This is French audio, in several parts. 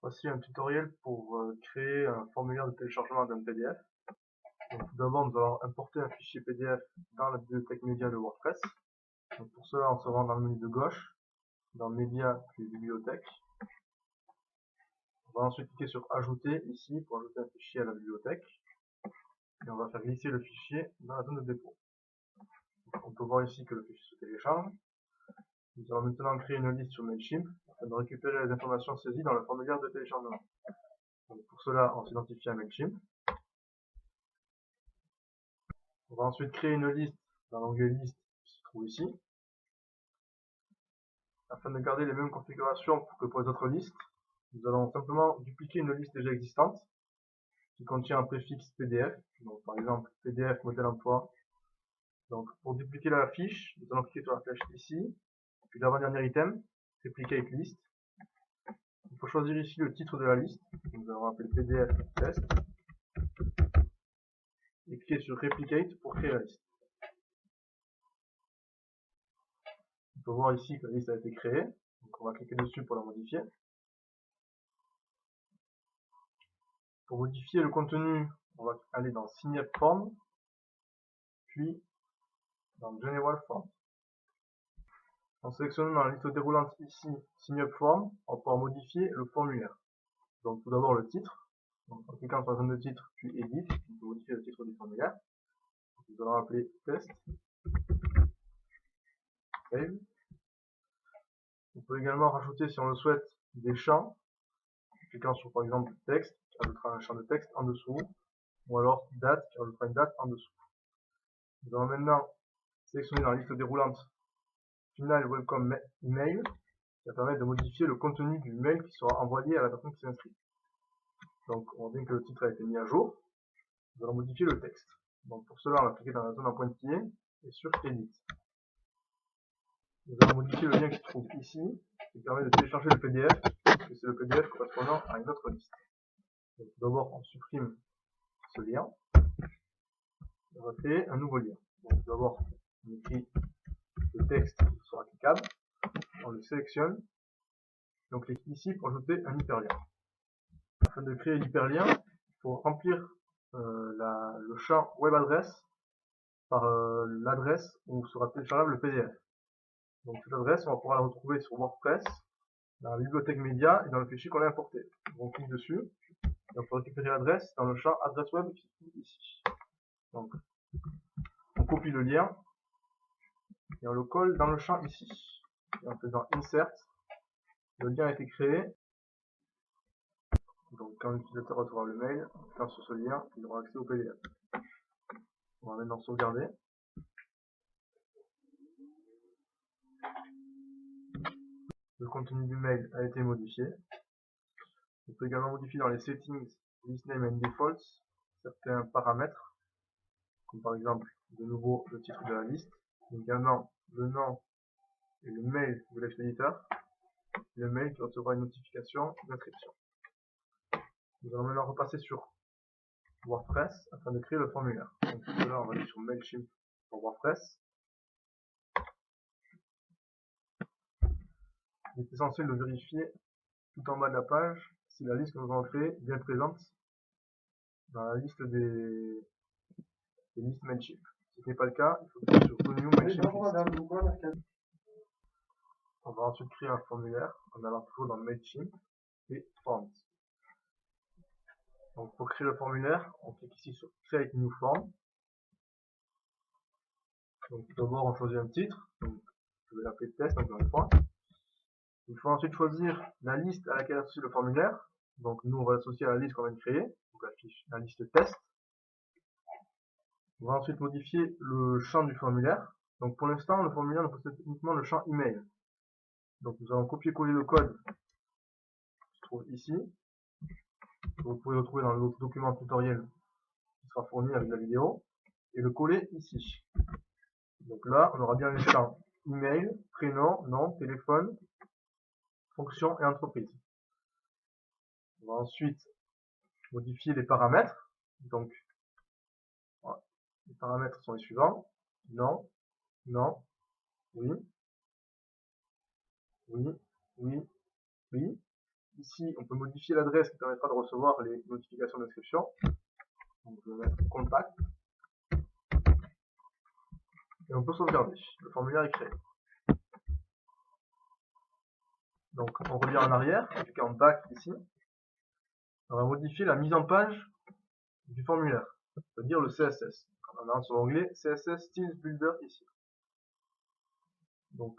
Voici un tutoriel pour créer un formulaire de téléchargement d'un PDF. Donc, tout d'abord, nous allons importer un fichier PDF dans la bibliothèque média de WordPress. Donc, pour cela, on se rend dans le menu de gauche, dans Média puis Bibliothèque. On va ensuite cliquer sur Ajouter ici pour ajouter un fichier à la bibliothèque. Et on va faire glisser le fichier dans la zone de dépôt. On peut voir ici que le fichier se télécharge. Nous allons maintenant créer une liste sur Mailchimp afin de récupérer les informations saisies dans le formulaire de téléchargement. Donc, pour cela, on s'identifie à Mailchimp. On va ensuite créer une liste dans l'onglet Liste qui se trouve ici. Afin de garder les mêmes configurations que pour les autres listes, nous allons simplement dupliquer une liste déjà existante qui contient un préfixe PDF. Donc, par exemple, PDF modèle emploi. Donc, pour dupliquer la fiche, nous allons cliquer sur la flèche ici, puis l'avant-dernier item, Replicate List. Il faut choisir ici le titre de la liste. Nous allons appeler PDF Test. Et cliquer sur Replicate pour créer la liste. On peut voir ici que la liste a été créée. Donc, on va cliquer dessus pour la modifier. Pour modifier le contenu, on va aller dans Sign Up Form, puis dans General Form. En sélectionnant dans la liste déroulante ici Sign Up Form, on va pouvoir modifier le formulaire. Donc tout d'abord le titre. Donc, en cliquant sur la zone de titre, puis Edit, on peut modifier le titre du formulaire. Nous allons appeler Test. Save. On peut également rajouter, si on le souhaite, des champs. En cliquant sur par exemple texte, qui rajoutera un champ de texte en dessous, ou alors date, qui rajoutera une date en dessous. Nous allons maintenant sélectionner dans la liste déroulante Final Welcome Email, qui va permettre de modifier le contenu du mail qui sera envoyé à la personne qui s'inscrit. Donc, on voit bien que le titre a été mis à jour. Nous allons modifier le texte. Donc, pour cela, on va cliquer dans la zone en pointillé et sur Edit. Nous allons modifier le lien qui se trouve ici, qui permet de télécharger le PDF, puisque c'est le PDF correspondant à une autre liste. Donc, d'abord, on supprime ce lien. On va créer un nouveau lien. Donc, d'abord, on écrit le texte qui sera cliquable. On le sélectionne. Et on clique ici pour ajouter un hyperlien. Afin de créer l'hyperlien, il faut remplir le champ web adresse par l'adresse où sera téléchargeable le PDF. Donc cette adresse, on va pouvoir la retrouver sur WordPress, dans la bibliothèque média et dans le fichier qu'on a importé. Donc on clique dessus et on peut récupérer l'adresse dans le champ adresse web qui se trouve ici. Donc on copie le lien et on le colle dans le champ ici. Et en faisant Insert, le lien a été créé. Donc quand l'utilisateur recevra le mail, en cliquant sur ce lien, il aura accès au PDF. On va maintenant sauvegarder. Le contenu du mail a été modifié. On peut également modifier dans les settings list name and defaults certains paramètres, comme par exemple de nouveau le titre de la liste, également le nom et le mail de l'expéditeur, le mail qui recevra une notification d'inscription. Nous allons maintenant repasser sur WordPress afin de créer le formulaire. Donc pour cela, on va aller sur Mailchimp pour WordPress. Il est essentiel de vérifier tout en bas de la page si la liste que nous avons créée est bien présente dans la liste des listes Mailchimp. Si ce n'est pas le cas, il faut cliquer sur New Mailchimp List. On va ensuite créer un formulaire en allant toujours dans Mailchimp et Forms. Donc pour créer le formulaire, on clique ici sur Create New Form. Donc d'abord on choisit un titre, donc je vais l'appeler test encore une fois. Il faut ensuite choisir la liste à laquelle associe le formulaire. Donc nous on va l'associer à la liste qu'on vient de créer, donc la liste test. On va ensuite modifier le champ du formulaire. Donc pour l'instant le formulaire ne possède uniquement le champ email. Donc nous allons copier-coller le code qui se trouve ici. Vous pouvez retrouver dans le document tutoriel qui sera fourni avec la vidéo, et le coller ici. Donc là, on aura bien les champs email, prénom, nom, téléphone, fonction et entreprise. On va ensuite modifier les paramètres. Donc, voilà. Les paramètres sont les suivants. Non, non, oui, oui, oui, oui. ici, on peut modifier l'adresse qui permettra de recevoir les notifications d'inscription. Donc, je vais mettre contact. Et on peut sauvegarder. Le formulaire est créé. Donc, on revient en arrière, en cliquant en back ici. On va modifier la mise en page du formulaire, c'est-à-dire le CSS. On a sur l'onglet CSS Styles Builder ici. Donc,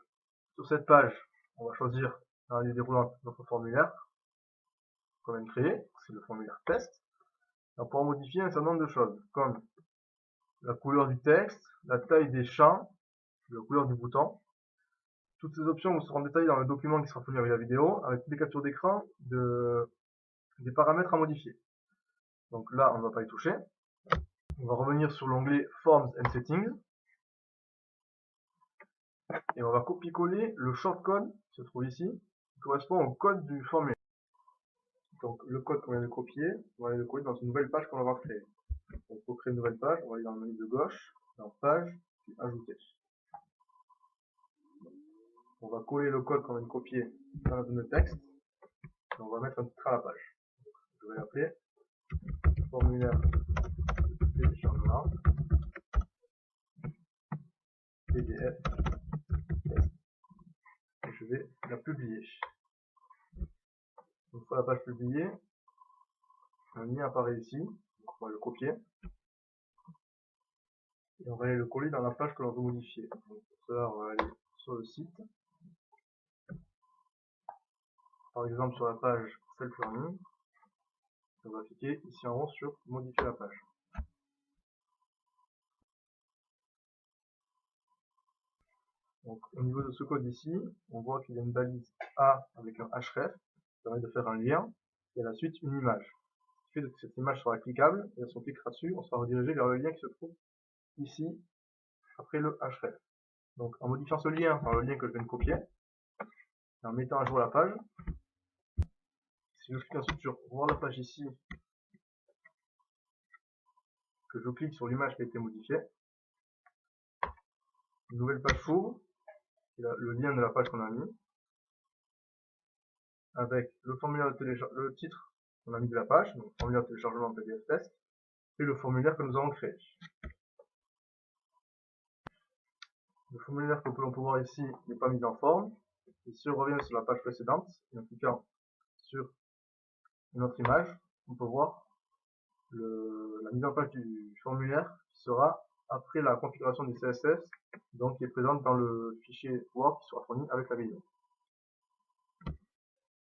sur cette page, on va choisir dans les déroulants notre formulaire qu'on vient de créer, c'est le formulaire test. On pourra modifier un certain nombre de choses, comme la couleur du texte, la taille des champs, la couleur du bouton. Toutes ces options vous seront détaillées dans le document qui sera fourni avec la vidéo, avec toutes les captures d'écran des paramètres à modifier. Donc là, on ne va pas y toucher. On va revenir sur l'onglet Forms and Settings. Et on va copier-coller le shortcode qui se trouve ici, qui correspond au code du formulaire. Donc le code qu'on vient de copier, on va aller le coller dans une nouvelle page qu'on va créer. Donc pour créer une nouvelle page, on va aller dans le menu de gauche, dans Page, puis Ajouter. On va coller le code qu'on vient de copier dans la zone de texte, et on va mettre un titre à la page. Donc, je vais l'appeler formulaire de téléchargement PDF test. Et je vais la publier. Une fois la page publiée, un lien apparaît ici, donc on va le copier. Et on va aller le coller dans la page que l'on veut modifier. Donc pour cela, on va aller sur le site. Par exemple sur la page Self-Learning. On va cliquer ici en haut sur modifier la page. Donc au niveau de ce code ici, on voit qu'il y a une balise A avec un href qui permet de faire un lien et à la suite une image. Ce qui fait que cette image sera cliquable et si on cliquera dessus, on sera redirigé vers le lien qui se trouve ici après le href. Donc en modifiant ce lien par le lien que je viens de copier et en mettant à jour la page, si je clique ensuite sur voir la page ici, que je clique sur l'image qui a été modifiée, une nouvelle page s'ouvre, qui est le lien de la page qu'on a mis, avec le formulaire de téléchargement, le titre qu'on a mis de la page, donc formulaire de téléchargement PDF test, et le formulaire que nous avons créé. Le formulaire que l'on peut voir ici n'est pas mis en forme. Et si on revient sur la page précédente, et en cliquant sur une autre image, on peut voir la mise en page du formulaire qui sera après la configuration du CSS, donc qui est présente dans le fichier Word qui sera fourni avec la vidéo.